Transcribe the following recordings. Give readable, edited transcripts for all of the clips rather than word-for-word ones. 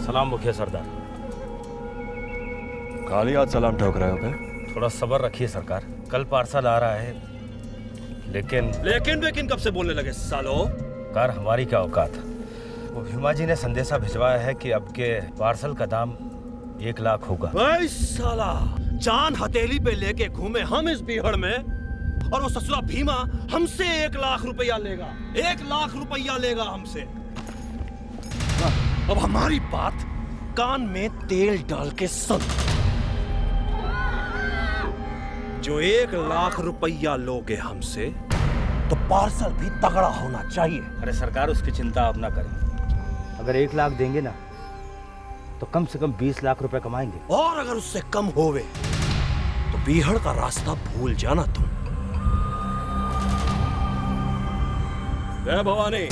सलाम मुखिया सरदार। खाली हाथ सलाम ठोक रहे हो क्या? थोड़ा सब्र रखिए सरकार, कल पार्सल आ रहा है। लेकिन कब से बोलने लगे सालो? कार हमारी क्या औकात। वो भीमा जी ने संदेशा भिजवाया है कि अब के पार्सल का दाम 1 लाख होगा। भाई साला, जान हथेली पे लेके घूमे हम इस बीहड़ में, और वो ससुरा भीमा हमसे 1 लाख रुपया लेगा। 1 लाख रुपया लेगा हमसे। अब हमारी बात कान में तेल डाल के सुन। जो 1 लाख रुपया लोगे हमसे, तो पार्सल भी तगड़ा होना चाहिए। अरे सरकार, उसकी चिंता आप ना करें। अगर 1 लाख देंगे ना, तो कम से कम 20 लाख रुपए कमाएंगे। और अगर उससे कम होवे, तो बीहड़ का रास्ता भूल जाना तुम। जय भवानी।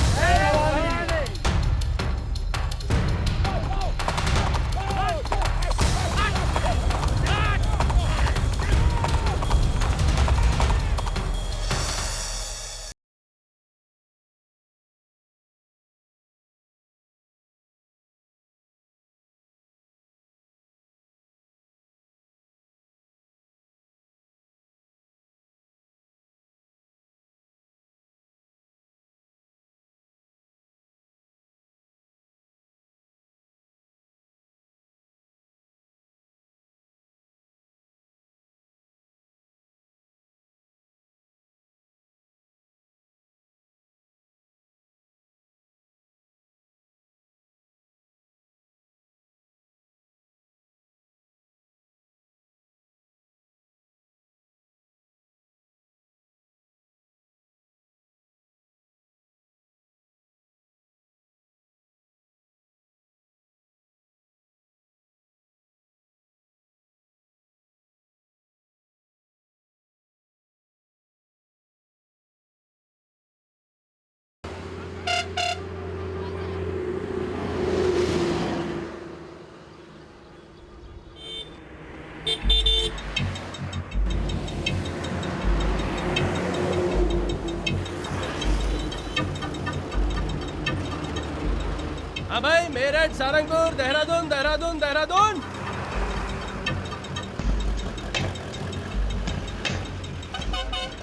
हाँ भाई, मेरठ, सारंगपुर, देहरादून, देहरादून, देहरादून।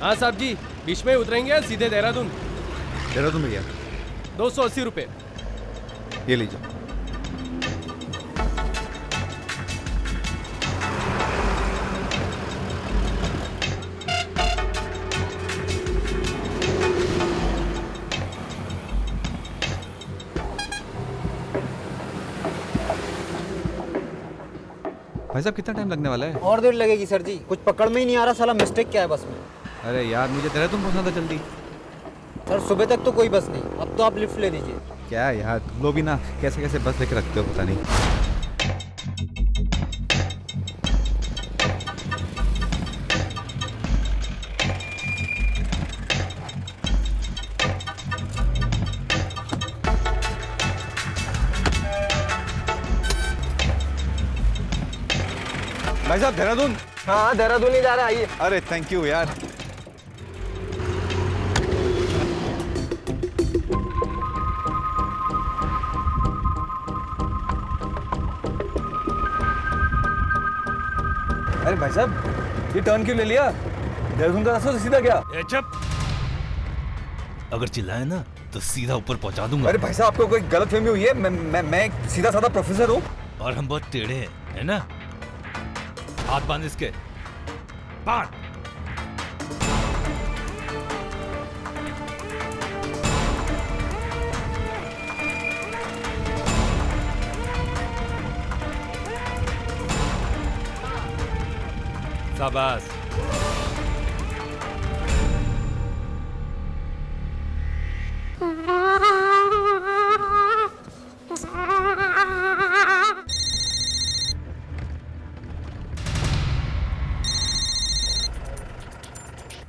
हाँ साहब जी, बीच में उतरेंगे, सीधे देहरादून। देहरादून भैया 280 रुपये। ये लीजिए। भाई साहब, कितना टाइम लगने वाला है? और देर लगेगी सर जी, कुछ पकड़ में ही नहीं आ रहा। साला मिस्टेक क्या है बस में? अरे यार, मुझे देहरादून पहुंचना था जल्दी। सर सुबह तक तो कोई बस नहीं, अब तो आप लिफ्ट ले लीजिए। क्या यार, तुम लोग भी ना कैसे कैसे बस लेके रखते हो, पता नहीं। भाई साहब, देहरादून। हाँ, देहरादून ही जा रहा है, आइए। अरे थैंक यू यार। अरे भाई साहब, ये टर्न क्यों ले लिया? देहरादून का रास्ता तो सीधा गया। ए चुप! अगर चिल्लाए ना तो सीधा ऊपर पहुंचा दूंगा। अरे भाई साहब, आपको कोई गलतफहमी हुई है। मैं एक सीधा साधा प्रोफेसर हूँ। और हम बहुत टेढ़े हैं, है ना? हाथ बांध इसके, बांध। शाबाश।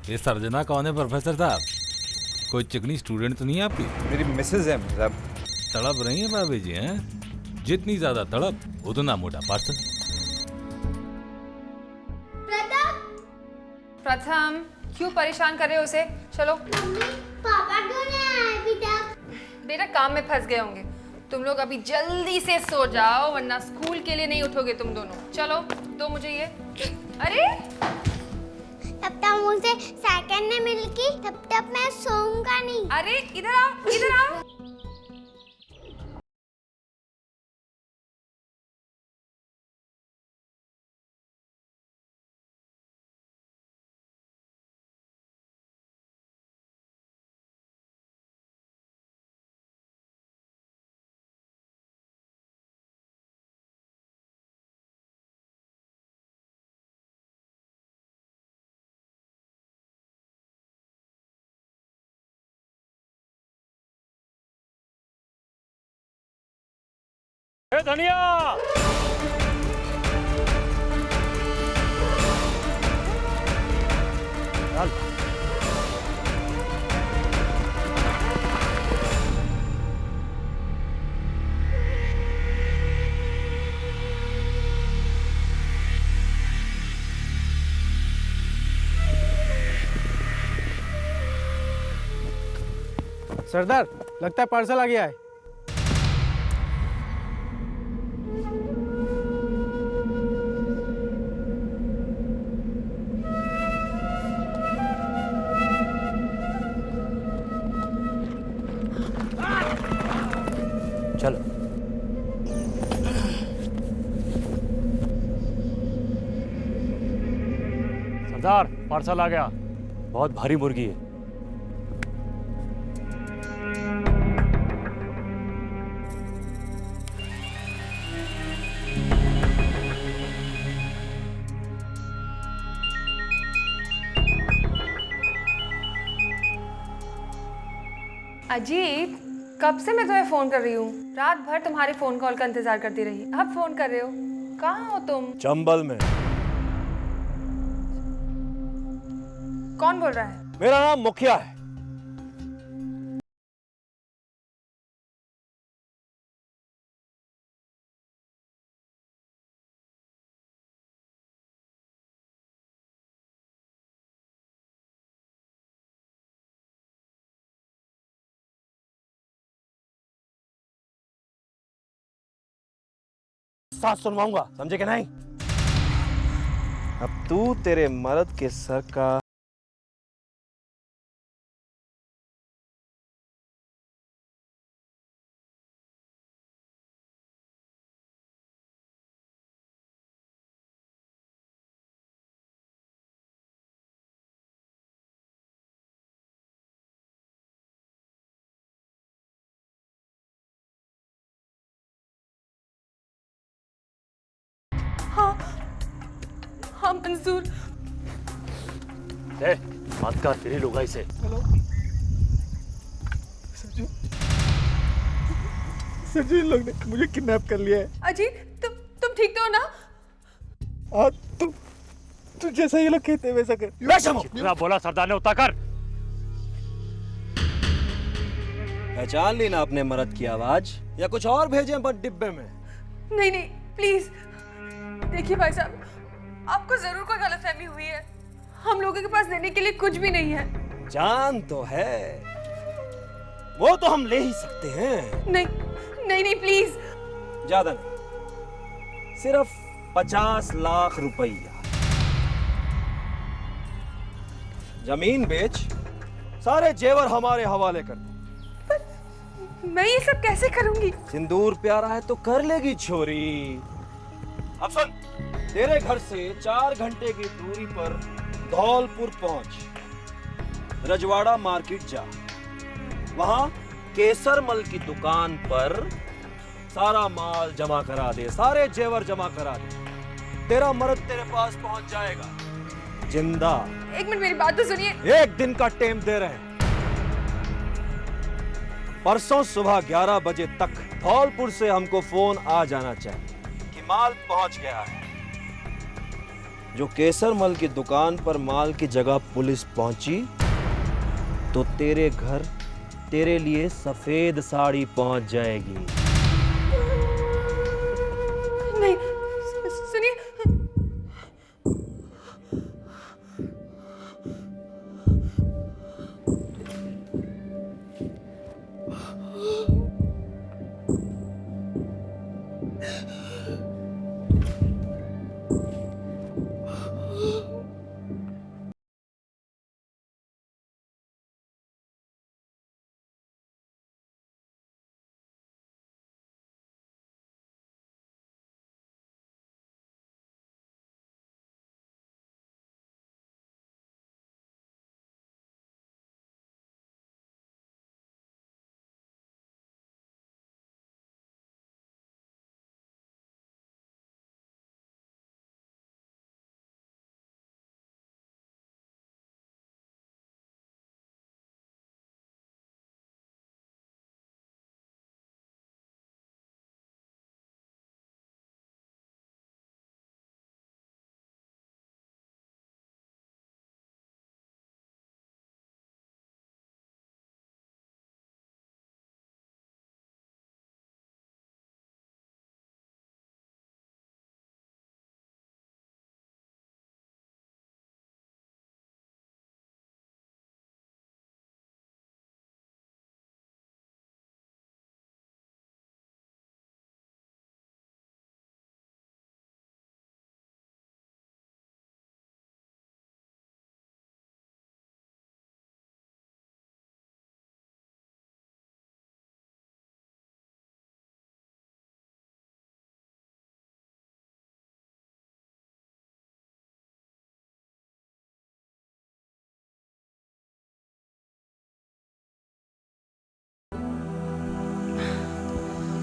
ये सर्जना कौन है प्रोफेसर साहब? कोई चिकनी स्टूडेंट तो नहीं है आपकी? मेरी मिसेज है साहब। तड़प रही है भाभी जी, हैं? जितनी ज्यादा तड़प उतना मोटा पार्सल। प्रथम, क्यों परेशान कर रहे हो उसे? चलो। मम्मी, पापा क्यों नहीं आए अभी तक? बेटा काम में फंस गए होंगे। तुम लोग अभी जल्दी से सो जाओ वरना स्कूल के लिए नहीं उठोगे तुम दोनों। चलो दो मुझे ये। अरे तब तक मुझे सेकंड ने मिलकी तब तक मैं सोऊंगा नहीं। अरे इधर आओ इधर आओ। धनिया सरदार लगता है पार्सल आ गया है। चलो। सरदार पार्सल आ गया। बहुत भारी मुर्गी है। अजीत कब से मैं तुम्हें फोन कर रही हूँ। रात भर तुम्हारे फोन कॉल का इंतजार करती रही। अब फोन कर रहे हो। कहाँ हो तुम? चंबल में। कौन बोल रहा है? मेरा नाम मुखिया है। साथ सुनवाऊंगा, समझे कि नहीं? अब तू तेरे मर्द के सर का हाँ मंसूर। मत कर तेरी लुगाई से। सर जी इन लोग ने मुझे किडनैप कर लिया है। अजीत तुम ठीक तो हो ना? हाँ तू जैसा ये लोग कहते हैं वैसा कर। जितना बोला सरदार ने उतना कर। पहचान ली ना अपने मर्द की आवाज, या कुछ और भेजे बस डिब्बे में? नहीं नहीं प्लीज। देखिए भाई साहब आपको जरूर कोई गलतफहमी हुई है। हम लोगों के पास देने के लिए कुछ भी नहीं है। जान तो है, वो तो हम ले ही सकते हैं। नहीं नहीं नहीं प्लीज। ज्यादा नहीं, सिर्फ 50 लाख रुपया। जमीन बेच, सारे जेवर हमारे हवाले कर दे। मैं ये सब कैसे करूंगी? सिंदूर प्यारा है तो कर लेगी छोरी। अब सुन, तेरे घर से 4 घंटे की दूरी पर धौलपुर पहुंच, रजवाड़ा मार्केट जा, वहां केसरमल की दुकान पर सारा माल जमा करा दे, सारे जेवर जमा करा दे। तेरा मर्द तेरे पास पहुंच जाएगा जिंदा। एक मिनट मेरी बात तो सुनिए। 1 दिन का टाइम दे रहे हैं। परसों सुबह 11 बजे तक धौलपुर से हमको फोन आ जाना चाहिए कि माल पहुंच गया है। जो केसरमल की दुकान पर माल की जगह पुलिस पहुंची तो तेरे घर तेरे लिए सफेद साड़ी पहुंच जाएगी। नहीं सुनिए।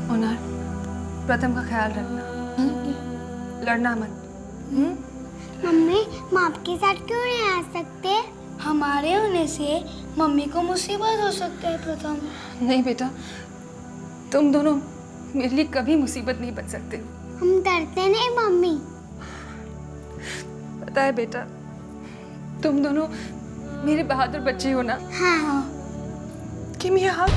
ओनर, प्रथम का ख्याल रखना, लड़ना मत। मम्मी, हम आपके साथ क्यों नहीं आ सकते? हमारे होने से मम्मी को मुसीबत हो सकता है प्रथम। नहीं बेटा, तुम दोनों मेरे लिए कभी मुसीबत नहीं बन सकते। हम डरते नहीं मम्मी। पता है बेटा, तुम दोनों मेरे बहादुर बच्चे हो ना। हाँ। Give me a hug.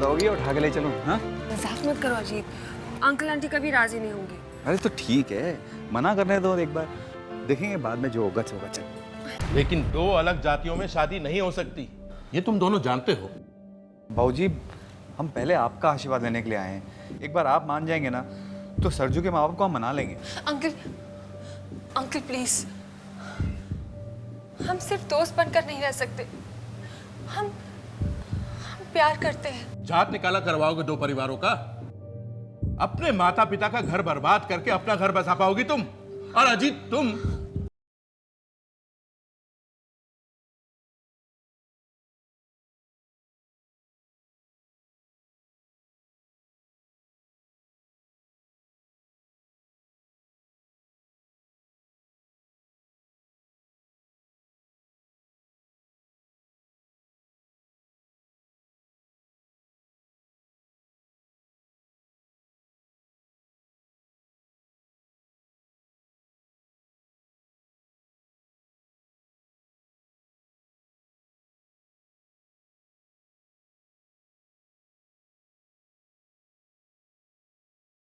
होगी उठा के ले चलो। हाँ, मजाक मत करो अजीत, अंकल आंटी कभी राजी नहीं होंगे। अरे तो ठीक है, मना करने दो एक बार, देखेंगे बाद में जो होगा होगा। चल, लेकिन दो अलग जातियों में शादी नहीं हो सकती, ये तुम दोनों जानते हो। बाबूजी, हम पहले आपका आशीर्वाद लेने के लिए आए हैं। एक बार आप मान जाएंगे ना तो सरजू के माँ बाप को हम मना लेंगे। अंकल, अंकल प्लीज, हम सिर्फ दोस्त बनकर नहीं रह सकते। हम प्यार करते हैं। जात निकाला करवाओगे दो परिवारों का? अपने माता पिता का घर बर्बाद करके अपना घर बसा पाओगी तुम? और अजीत तुम?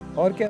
और क्या?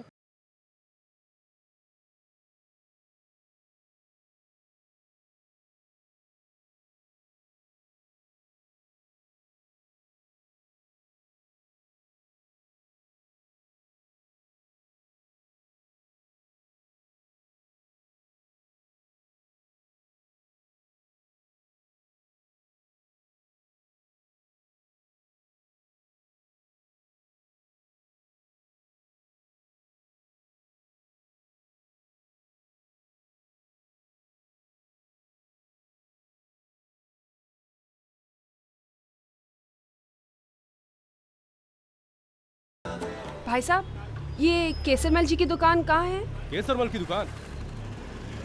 भाई साहब, ये केसरमल जी की दुकान कहाँ है? केसरमल की दुकान?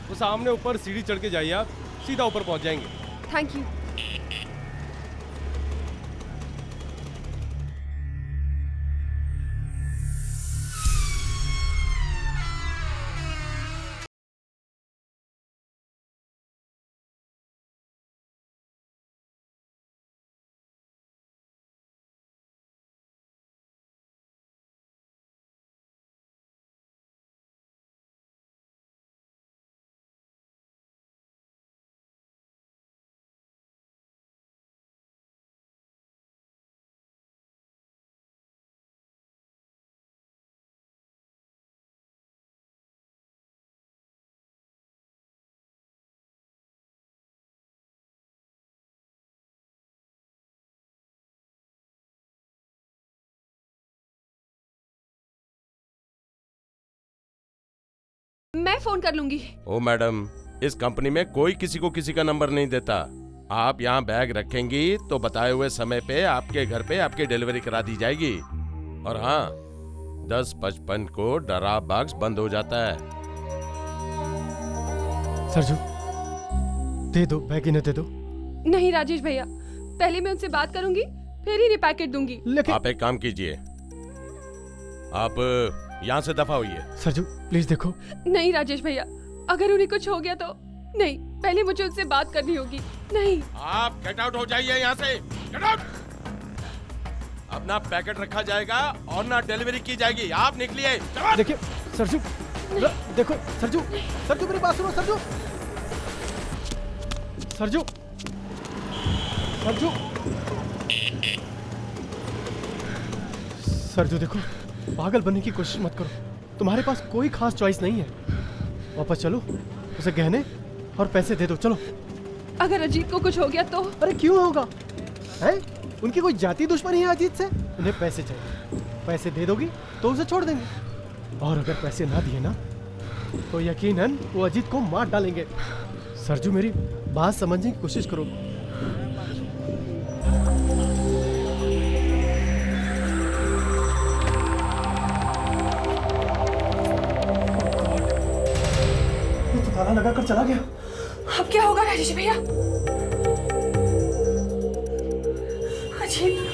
वो सामने ऊपर सीढ़ी चढ़ के जाइए, आप सीधा ऊपर पहुंच जाएंगे। Thank you. मैं फोन कर लूंगी। ओ मैडम, इस कंपनी में कोई किसी को किसी का नंबर नहीं देता। आप यहाँ बैग रखेंगी तो बताए हुए समय पे आपके घर पे आपकी डिलीवरी करा दी जाएगी। और हाँ, 10:55 को ड्रॉप बॉक्स बंद हो जाता है। सरजू, दे दो, बैग इन्हें दे दो। नहीं राजेश भैया, पहले मैं उनसे बात करूंगी, फिर ही पैकेट दूंगी। आप एक काम कीजिए, आप यहाँ से दफा होइए। सरजू प्लीज देखो। नहीं राजेश भैया, अगर उन्हें कुछ हो गया तो नहीं, पहले मुझे उनसे बात करनी होगी। नहीं, आप गेट आउट हो जाइए यहाँ से, गेट आउट। अपना पैकेट रखा जाएगा और ना डिलीवरी की जाएगी। आप निकलिए। देखिए सरजू, देखो सरजू, सरजू मेरी बात सुनो सरजू, सरजू, सरजू, सरजू देखो, पागल बनने की कोशिश मत करो। तुम्हारे पास कोई खास चॉइस नहीं है। वापस चलो, उसे गहने और पैसे दे दो, चलो। अगर अजीत को कुछ हो गया तो? अरे क्यों होगा, हैं? उनकी कोई जाति दुश्मनी है अजीत से? उन्हें पैसे चाहिए, पैसे दे दोगी तो उसे छोड़ देंगे। और अगर पैसे ना दिए ना तो यकीनन वो अजीत को मार डालेंगे। सरजू मेरी बात समझने की कोशिश करो। ये तो ताला लगा कर चला गया। अब क्या होगा राजेश भैया? अजीत,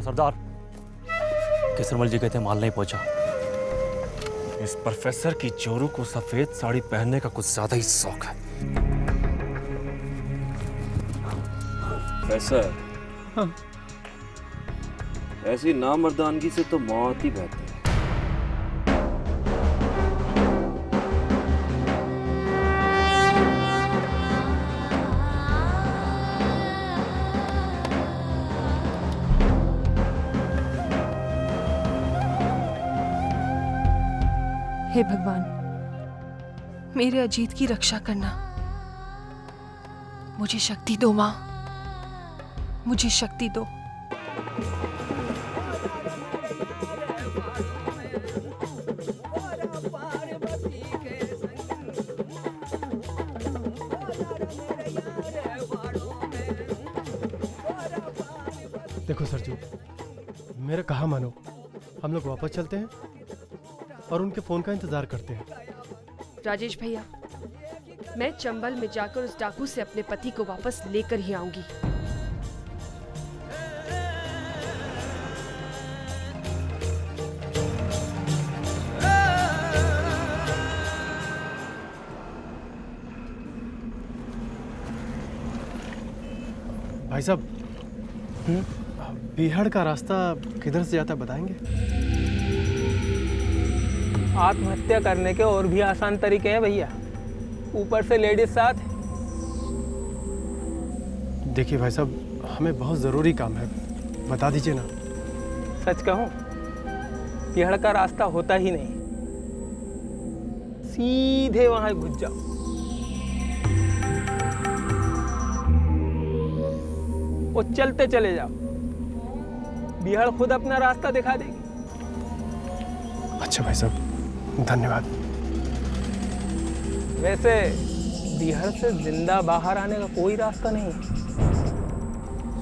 सरदार, केसरमल जी कहते हैं माल नहीं पहुंचा। इस प्रोफेसर की चोरू को सफेद साड़ी पहनने का कुछ ज्यादा ही शौक है। प्रोफेसर, हाँ। ऐसी नामर्दानगी से तो मौत ही बेहतर है। हे भगवान, मेरे अजीत की रक्षा करना। मुझे शक्ति दो माँ, मुझे शक्ति दो। देखो सरजू, मेरा कहा मानो, हम लोग वापस चलते हैं और उनके फोन का इंतजार करते हैं। राजेश भैया, मैं चंबल में जाकर उस डाकू से अपने पति को वापस लेकर ही आऊंगी। भाई साहब, बिहाड़ का रास्ता किधर से जाता है बताएंगे? आत्महत्या करने के और भी आसान तरीके हैं भैया, ऊपर से लेडीज साथ। देखिए भाई साहब, हमें बहुत ज़रूरी काम है, बता दीजिए ना। सच कहूं, बिहाड़ का रास्ता होता ही नहीं, सीधे वहां घुस जाओ। वो चलते चले जाओ, बिहाड़ खुद अपना रास्ता दिखा देगी। अच्छा भाई साहब, धन्यवाद। वैसे बिहार से जिंदा बाहर आने का कोई रास्ता नहीं है।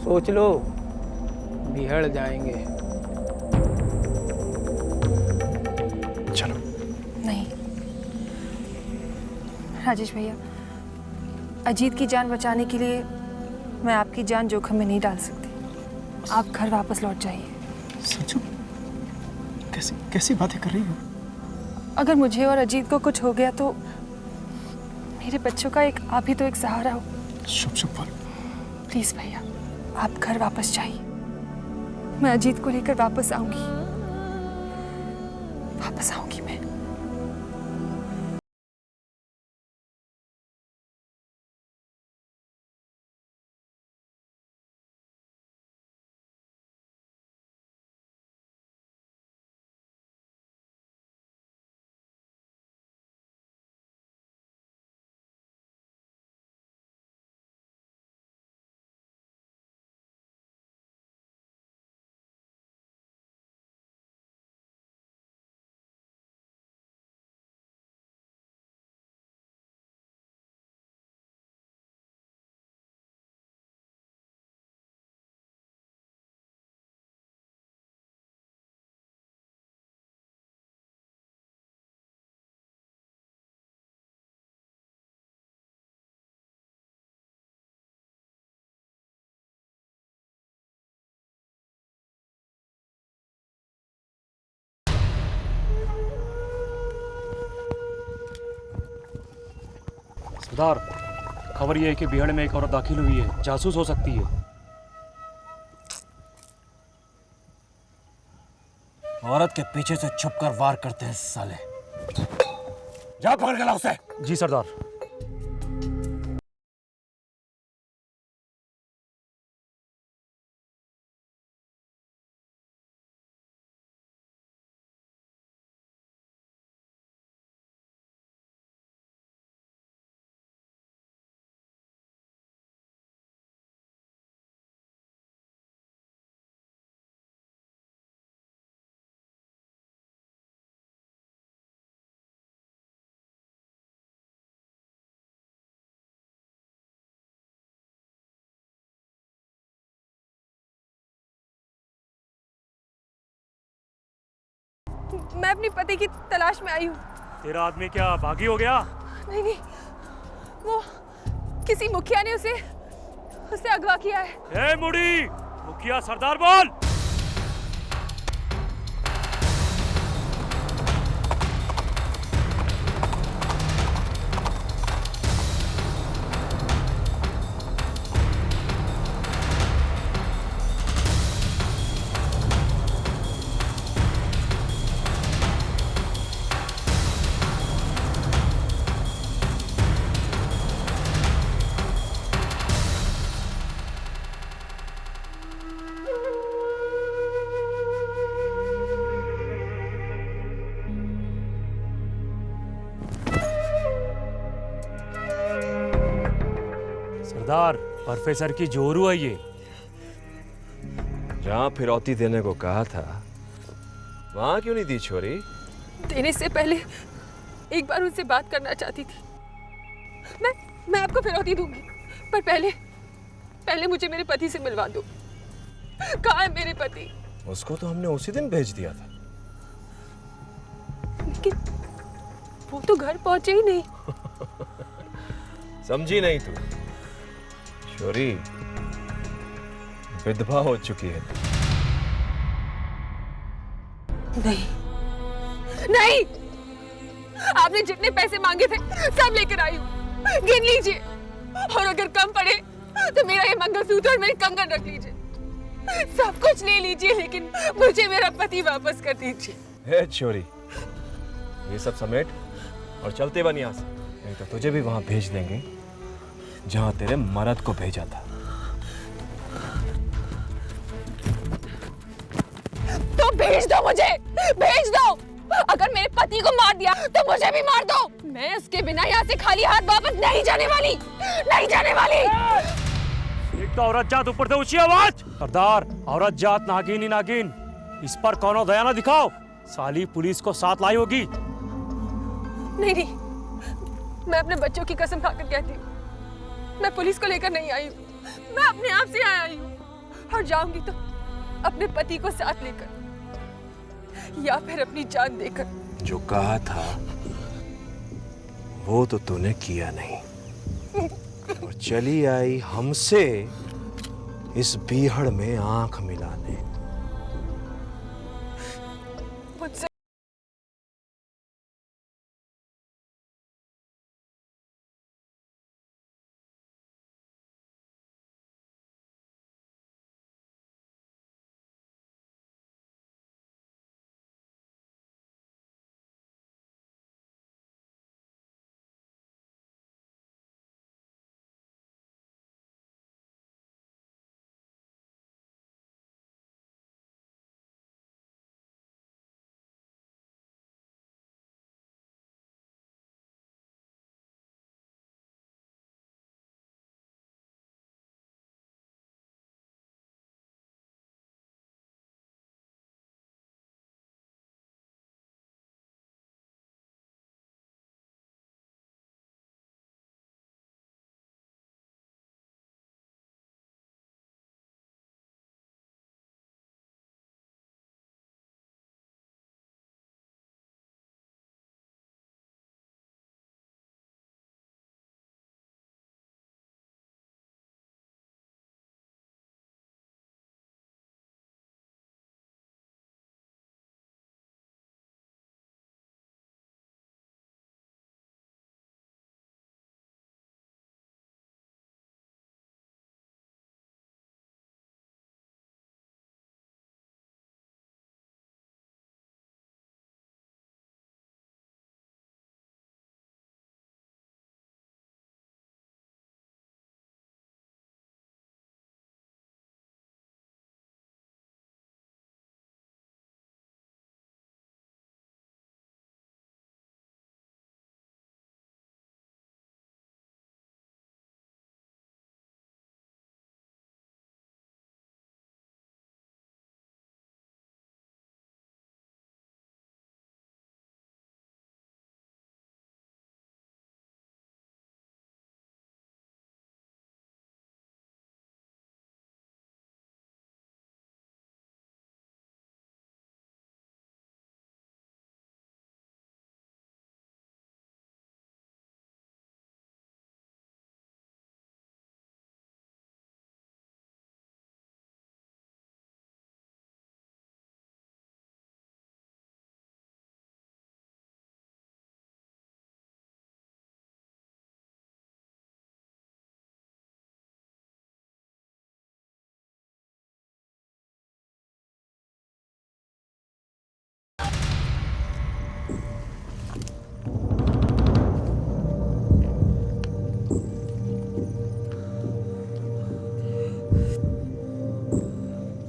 सोच लो, बिहार जाएंगे। चलो। नहीं राजेश भैया, अजीत की जान बचाने के लिए मैं आपकी जान जोखिम में नहीं डाल सकती। आप घर वापस लौट जाइए। सचू, कैसी बातें कर रही हो? अगर मुझे और अजीत को कुछ हो गया तो मेरे बच्चों का एक आप ही तो एक सहारा हो। शुभ बोल। प्लीज भैया, आप घर वापस जाइए। मैं अजीत को लेकर वापस आऊंगी, वापस आऊंगी मैं। सरदार, खबर ये है कि बिहाड़ में एक औरत दाखिल हुई है, जासूस हो सकती है। औरत के पीछे से छुपकर वार करते हैं साले। जा पकड़ के लाओ उसे। जी सरदार। मैं अपनी पति की तलाश में आई हूँ। तेरा आदमी क्या भागी हो गया? नहीं नहीं, वो किसी मुखिया ने उसे अगवा किया है। ए मुड़ी, मुखिया सरदार बोल। सरदार, प्रोफेसर की जोरू है ये। जहाँ फिरौती देने को कहा था वहां क्यों नहीं दी छोरी? देने से पहले एक बार उनसे बात करना चाहती थी। मैं आपको फिरौती दूंगी, पर पहले मुझे मेरे पति से मिलवा दो। कहाँ है मेरे पति? उसको तो हमने उसी दिन भेज दिया था। लेकिन वो तो घर पहुंचे ही नहीं। समझी नहीं तू? छोरी विधवा हो चुकी है। नहीं, आपने जितने पैसे मांगे थे सब लेकर आई हूँ। गिन लीजिए, और अगर कम पड़े तो मेरा ये मंगलसूत्र और मेरी कंगन रख लीजिए। सब कुछ ले लीजिए, लेकिन मुझे मेरा पति वापस कर दीजिए। हे छोरी, ये सब समेट और चलते बन यहाँ से, नहीं तो तुझे भी वहां भेज देंगे जहां तेरे मर्द को भेजा था। तो भेज दो मुझे, भेज दो। अगर मेरे पति को मार दिया तो मुझे भी मार दो। मैं उसके बिना यहाँ से खाली हाथ वापस नहीं जाने वाली, नहीं जाने वाली। एक तो औरत जात, ऊपर से ऊंची आवाज। सरदार, औरत जात नागिन ही नागिन, इस पर कौनो दया ना दिखाओ। साली पुलिस को साथ लाई होगी। नहीं, मैं अपने बच्चों की कसम खाकर कहती हूँ, मैं पुलिस को लेकर नहीं आई हूँ। मैं अपने आप से आई हूँ, और जाऊंगी तो अपने पति को साथ लेकर, या फिर अपनी जान देकर। जो कहा था वो तो तूने किया नहीं, और चली आई हमसे इस बीहड़ में आंख मिलाने। मुझसे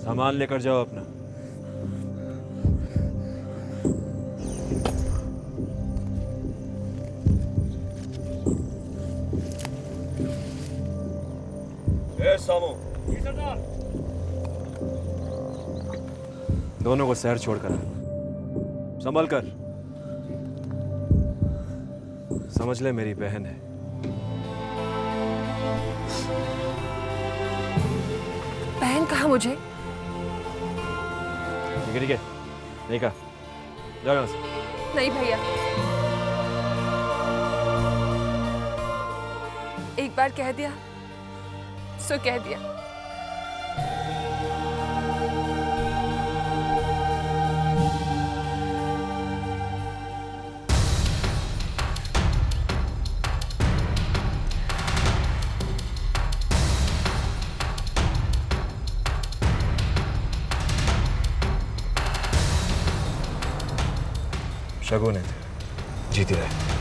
सामान लेकर जाओ अपना। ए सामो, दोनों को शहर छोड़कर संभल कर। समझ ले मेरी बहन है। बहन कहा मुझे? ठीक है, नहीं कहा। जाओ यहाँ से। नहीं भैया, एक बार कह दिया सो कह दिया। शगुन है, जीती रहे।